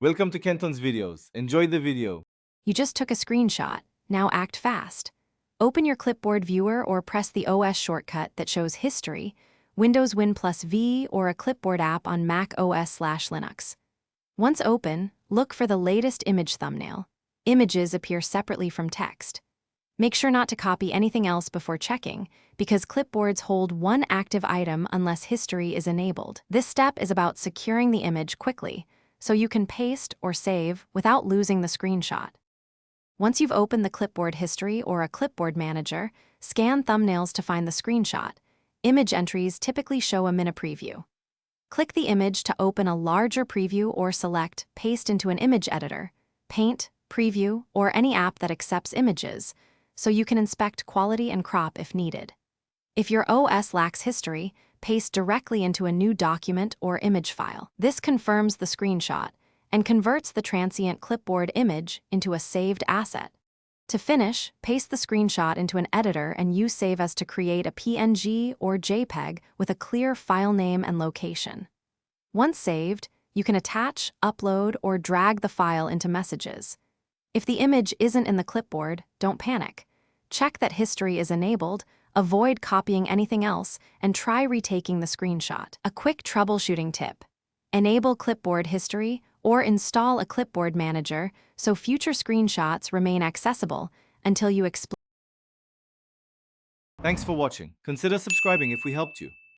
Welcome to Kenton's videos. Enjoy the video. You just took a screenshot. Now act fast. Open your Clipboard viewer or press the OS shortcut that shows History, Windows Win plus V, or a Clipboard app on Mac OS/Linux. Once open, look for the latest image thumbnail. Images appear separately from text. Make sure not to copy anything else before checking, because clipboards hold one active item unless History is enabled. This step is about securing the image quickly, so you can paste or save without losing the screenshot. Once you've opened the Clipboard History or a Clipboard Manager, scan thumbnails to find the screenshot. Image entries typically show a mini preview. Click the image to open a larger preview or select Paste into an image editor, Paint, Preview, or any app that accepts images, so you can inspect quality and crop if needed. If your OS lacks history, paste directly into a new document or image file. This confirms the screenshot and converts the transient clipboard image into a saved asset. To finish, paste the screenshot into an editor and use Save As to create a PNG or JPEG with a clear file name and location. Once saved, you can attach, upload, or drag the file into Messages. If the image isn't in the clipboard, don't panic. Check that history is enabled, avoid copying anything else, and try retaking the screenshot. A quick troubleshooting tip: enable clipboard history or install a clipboard manager so future screenshots remain accessible until you explain. Thanks for watching. Consider subscribing if we helped you.